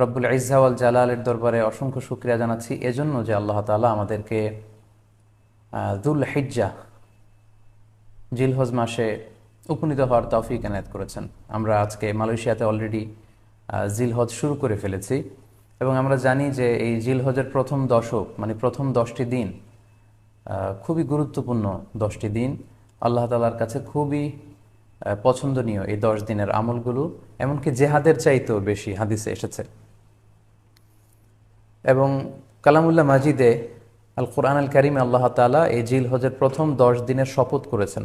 রব্বুল ইজ্জা ওয়াল জালালের দরবারে অসংখ্য শুকরিয়া জানাচ্ছি এজন্য যে আল্লাহ তাআলা আমাদেরকে যুল হিজ্জা জিলহজ মাসে উপনীত হওয়ার তৌফিক এনায়েত করেছেন। আমরা আজকে মালয়েশিয়াতে অলরেডি জিলহজ শুরু করে ফেলেছি এবং আমরা জানি যে এই জিলহজের প্রথম দশক মানে প্রথম 10টি দিন খুবই গুরুত্বপূর্ণ 10টি দিন। আল্লাহ তাআলার কাছে খুবই পছন্দনীয় এই 10 দিনের আমলগুলো, এমনকি জেহাদের চাইতেও বেশি হাদিসে এসেছে। এবং কালামুল্লাহ মাজিদে আল কোরআন আল কারিমে আল্লাহ তাআলা এই জিলহজের প্রথম 10 দিনের শপথ করেছেন।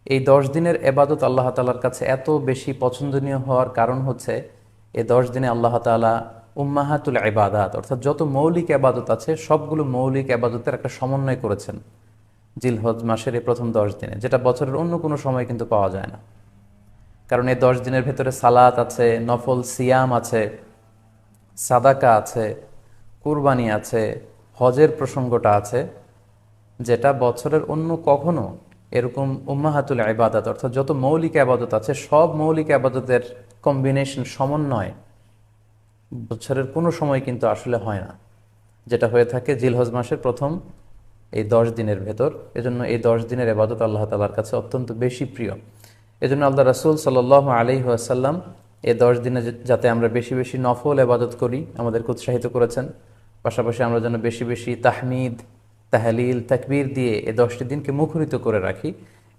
এই 10 দিনের এবাদত আল্লাহ তাআলার কাছে এত বেশি পছন্দনীয় হওয়ার কারণ হচ্ছে এই 10 দিনে আল্লাহ তাআলা উম্মাহাতুল ইবাদাত অর্থাৎ যত মৌলিক এবাদত আছে সবগুলো মৌলিক এবাদতের একটা সমন্বয় করেছেন জিলহজ মাসের এই প্রথম 10 দিনে, যেটা বছরের অন্য কোনো সময় কিন্তু পাওয়া যায় না। কারণ এই 10 দিনের ভেতরে সালাত আছে, নফল সিয়াম আছে, সাদাকা আছে, কুরবানি আছে, হজের প্রসঙ্গটা আছে, যেটা বছরের অন্য কখনো এরকম উম্মাহাতুল ইবাদত অর্থাৎ যত মৌলিক আবাদত আছে সব মৌলিক আবাদতের কম্বিনেশন সমন্বয় বছরের কোনো সময় কিন্তু আসলে হয় না, যেটা হয়ে থাকে জিলহজ মাসের প্রথম এই 10 দিনের ভেতর। এজন্য এই 10 দিনের ইবাদত আল্লাহ তাআলার কাছে অত্যন্ত বেশি প্রিয়। এজন্য আল্লাহ রাসূল সাল্লাল্লাহু আলাইহি ওয়াসাল্লাম এই 10 দিনে যাতে আমরা বেশি বেশি নফল ইবাদত করি আমাদেরকে উৎসাহিত করেছেন। পাশাপাশি আমরা যেন বেশি বেশি তাহমিদ, তাহলিল, তাকবীর দিয়ে এই 10টি দিনকে মুখরিত করে রাখি,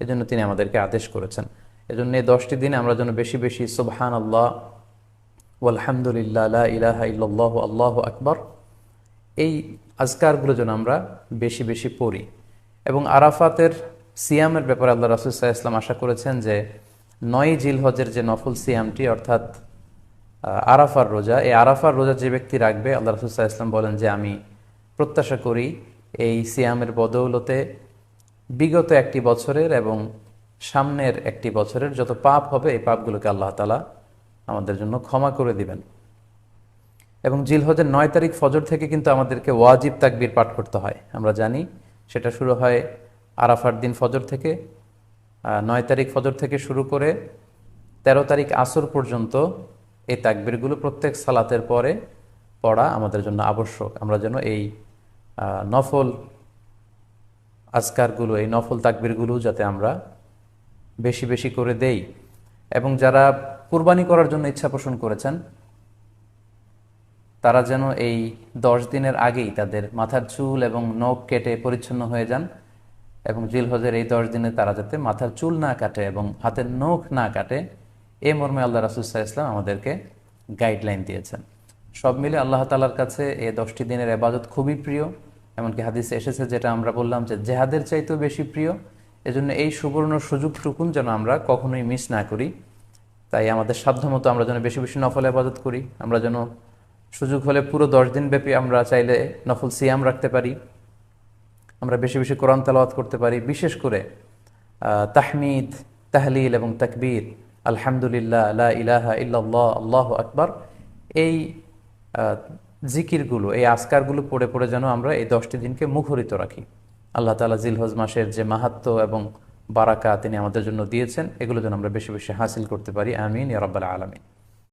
এজন্য তিনি আমাদেরকে আদেশ করেছেন। এজন্য এই 10টি দিনে আমরা যেন বেশি বেশি সুবহানাল্লাহ ওয়ালহামদুলিল্লাহ লা ইলাহা ইল্লাল্লাহু আল্লাহু আকবার এই আজকারগুলো যেন আমরা বেশি বেশি পড়ি। এবং আরাফাতের সিয়ামের ব্যাপারে আল্লাহ রাসূল সাল্লাল্লাহু আলাইহি ওয়াসাল্লাম আশা করেছেন যে 9 জিলহজের যে নফল সিয়ামটি অর্থাৎ আরাফার রোজা, এই আরাফার রোজা যে ব্যক্তি রাখবে আল্লাহ রাসূল সাল্লাল্লাহু আলাইহি ওয়াসাল্লাম বলেন যে আমি প্রত্যাশা করি এই সিয়ামের বদৌলতে বিগত একটি বছরের এবং সামনের একটি বছরের যত পাপ হবে এই পাপগুলোকে আল্লাহ তাআলা আমাদের জন্য ক্ষমা করে দিবেন। এবং জিলহজের 9 তারিখ ফজর থেকে কিন্তু আমাদেরকে ওয়াজিব তাকবীর পাঠ করতে হয়, আমরা জানি সেটা শুরু হয় আরাফার দিন ফজর থেকে। 9 তারিখ ফজর থেকে শুরু করে 13 তারিখ আসর পর্যন্ত এই তাকবীরগুলো প্রত্যেক সালাতের পরে পড়া আমাদের জন্য আবশ্যক। আমরা যেন এই নফল আজকারগুলো, এই নফল তাকবীরগুলো যাতে আমরা বেশি বেশি করে দেই। এবং যারা কুরবানি করার জন্য ইচ্ছা পোষণ করেছেন তারা যেন এই 10 দিনের আগেই তাদের মাথার চুল এবং নখ কেটে পরিচ্ছন্ন হয়ে যান এবং জিলহজের এই 10 দিনে তারা যাতে মাথার চুল না কাটে এবং হাতের নখ না কাটে, এই মর্মে আল্লাহ রাসূল সাল্লাল্লাহু আলাইহি ওয়াসাল্লাম আমাদেরকে গাইডলাইন দিয়েছেন। সব মিলে আল্লাহ তাআলার কাছে এই 10টি দিনের ইবাদত খুবই প্রিয়। এমনকি হাদিসে এসেছে, যেটা আমরা বললাম, যে জেহাদের চাইতেও বেশি প্রিয়। এজন্য এই সুবর্ণ সুযোগটুকুন যেন আমরা কখনোই মিস না করি। তাই আমাদের সাধ্যমতো আমরা যেন বেশি বেশি নফল ইবাদত করি। আমরা যেন সুযোগ হলে পুরো 10 দিন ব্যাপী আমরা চাইলে নফল সিয়াম রাখতে পারি, আমরা বেশি বেশি কোরআন তেলাওয়াত করতে পারি। বিশেষ করে তাহমিদ, তাহলিল এবং তাকবীর, আলহামদুলিল্লাহ, লা ইলাহা ইল্লাল্লাহ, আল্লাহু আকবার, এই জিকিরগুলো, এই আজকারগুলো পড়ে পড়ে যেন আমরা এই 10টি দিনকে মুখরিত রাখি। আল্লাহ তাআলা জিলহজ মাসের যে মাহাত্ম্য এবং বারাকা তিনি আমাদের জন্য দিয়েছেন, এগুলো যেন আমরা বেশি বেশি হাসিল করতে পারি। আমিন ইয়া রাব্বাল আলামিন।